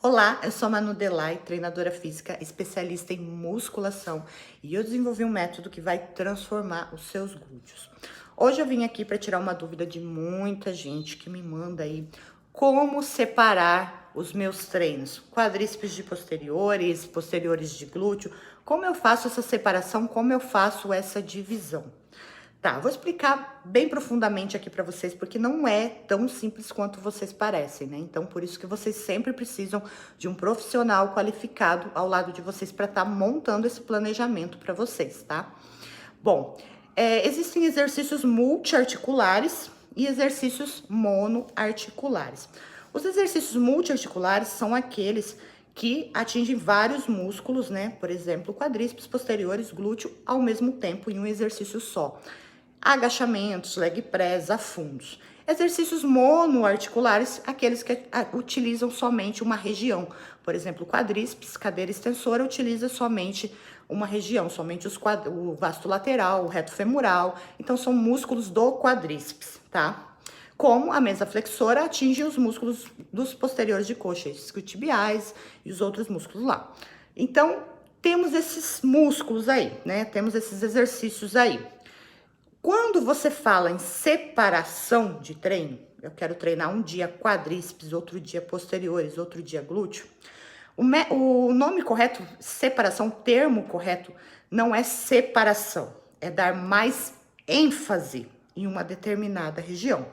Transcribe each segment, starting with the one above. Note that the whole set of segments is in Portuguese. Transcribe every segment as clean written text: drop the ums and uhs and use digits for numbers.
Olá, eu sou a Manu Delay, treinadora física, especialista em musculação, e eu desenvolvi um método que vai transformar os seus glúteos. Hoje eu vim aqui para tirar uma dúvida de muita gente que me manda aí como separar os meus treinos, quadríceps de posteriores, posteriores de glúteo, como eu faço essa separação, como eu faço essa divisão. Tá, vou explicar bem profundamente aqui para vocês, porque não é tão simples quanto vocês parecem, né? Então, por isso que vocês sempre precisam de um profissional qualificado ao lado de vocês para estar montando esse planejamento para vocês, tá? Bom, existem exercícios multiarticulares e exercícios monoarticulares. Os exercícios multiarticulares são aqueles que atingem vários músculos, né? Por exemplo, quadríceps, posteriores, glúteo, ao mesmo tempo em um exercício só. Agachamentos, leg press, afundos. Exercícios monoarticulares, aqueles que utilizam somente uma região. Por exemplo, quadríceps, cadeira extensora, utiliza somente uma região, somente o vasto lateral, o reto femoral. Então, são músculos do quadríceps, tá? Como a mesa flexora atinge os músculos dos posteriores de coxa, isquiotibiais e os outros músculos lá. Então, temos esses músculos aí, né? Temos esses exercícios aí. Quando você fala em separação de treino, eu quero treinar um dia quadríceps, outro dia posteriores, outro dia glúteo. O nome correto, separação, o termo correto, não é separação, é dar mais ênfase em uma determinada região.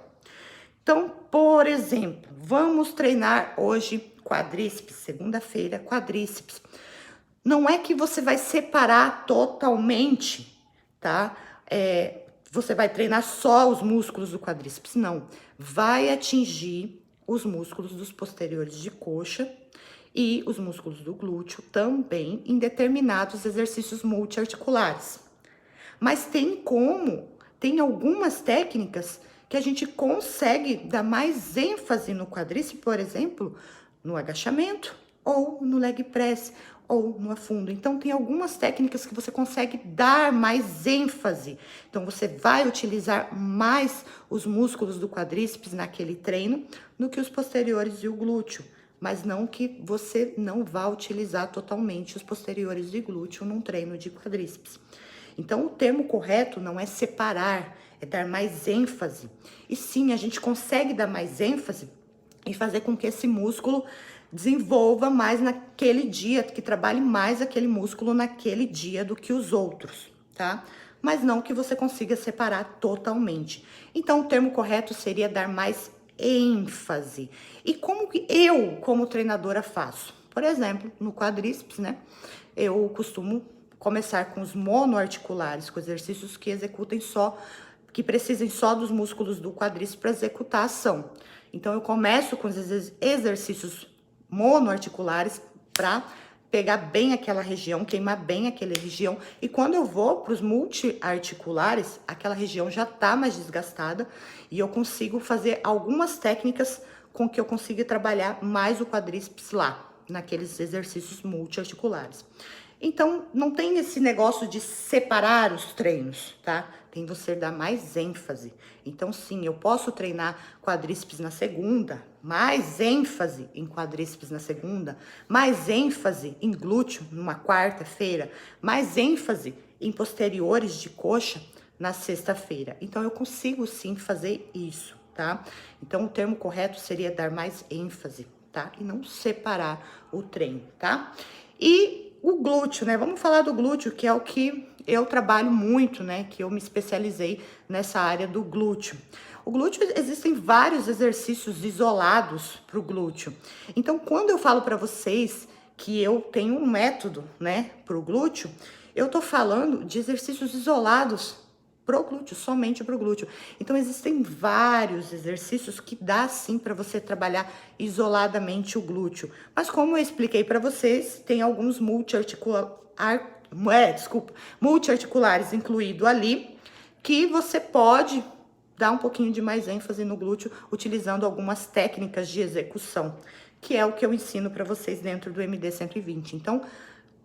Então, por exemplo, vamos treinar hoje quadríceps, segunda-feira, quadríceps. Não é que você vai separar totalmente, tá? Você vai treinar só os músculos do quadríceps, não. Vai atingir os músculos dos posteriores de coxa e os músculos do glúteo também em determinados exercícios multiarticulares. Mas tem algumas técnicas que a gente consegue dar mais ênfase no quadríceps, por exemplo, no agachamento ou no leg press ou no afundo. Então, tem algumas técnicas que você consegue dar mais ênfase. Então, você vai utilizar mais os músculos do quadríceps naquele treino do que os posteriores e o glúteo. Mas não que você não vá utilizar totalmente os posteriores e glúteo num treino de quadríceps. Então, o termo correto não é separar, é dar mais ênfase. E sim, a gente consegue dar mais ênfase e fazer com que esse músculo desenvolva mais naquele dia, que trabalhe mais aquele músculo naquele dia do que os outros, tá? Mas não que você consiga separar totalmente. Então, o termo correto seria dar mais ênfase. E como que eu, como treinadora, faço? Por exemplo, no quadríceps, né? Eu costumo começar com os monoarticulares, com exercícios que executem só, que precisem só dos músculos do quadríceps para executar a ação. Então, eu começo com os exercícios monoarticulares para pegar bem aquela região, queimar bem aquela região. E quando eu vou para os multiarticulares, aquela região já tá mais desgastada e eu consigo fazer algumas técnicas com que eu consiga trabalhar mais o quadríceps lá, naqueles exercícios multiarticulares. Então, não tem esse negócio de separar os treinos, tá? Tem você dar mais ênfase. Então, sim, eu posso treinar quadríceps na segunda, mais ênfase em quadríceps na segunda, mais ênfase em glúteo numa quarta-feira, mais ênfase em posteriores de coxa na sexta-feira. Então, eu consigo sim fazer isso, tá? Então, o termo correto seria dar mais ênfase, tá? E não separar o treino, tá? E o glúteo, né? Vamos falar do glúteo, que é o que eu trabalho muito, né? Que eu me especializei nessa área do glúteo. O glúteo, existem vários exercícios isolados para o glúteo. Então, quando eu falo para vocês que eu tenho um método, né, para o glúteo, eu tô falando de exercícios isolados pro glúteo, somente pro glúteo. Então, existem vários exercícios que dá sim para você trabalhar isoladamente o glúteo. Mas como eu expliquei para vocês, tem alguns multiarticulares incluído ali, que você pode dar um pouquinho de mais ênfase no glúteo utilizando algumas técnicas de execução, que é o que eu ensino para vocês dentro do MD 120. Então,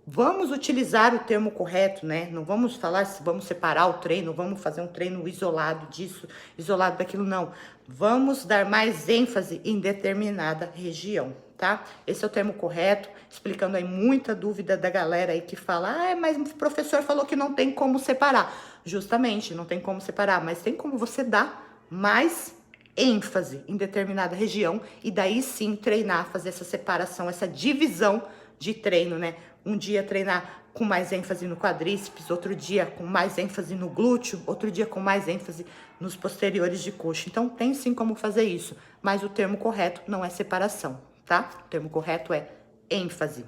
vamos utilizar o termo correto, né? Não vamos falar se vamos separar o treino, vamos fazer um treino isolado disso, isolado daquilo, não. Vamos dar mais ênfase em determinada região, tá? Esse é o termo correto, explicando aí muita dúvida da galera aí que fala, ah, mas o professor falou que não tem como separar. Justamente, não tem como separar, mas tem como você dar mais ênfase em determinada região e daí sim treinar, fazer essa separação, essa divisão de treino, né? Um dia treinar com mais ênfase no quadríceps, outro dia com mais ênfase no glúteo, outro dia com mais ênfase nos posteriores de coxa. Então tem sim como fazer isso, mas o termo correto não é separação, tá? O termo correto é ênfase.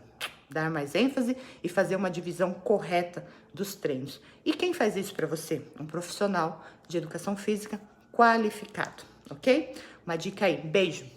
Dar mais ênfase e fazer uma divisão correta dos treinos. E quem faz isso para você? Um profissional de educação física qualificado, ok? Uma dica aí. Beijo!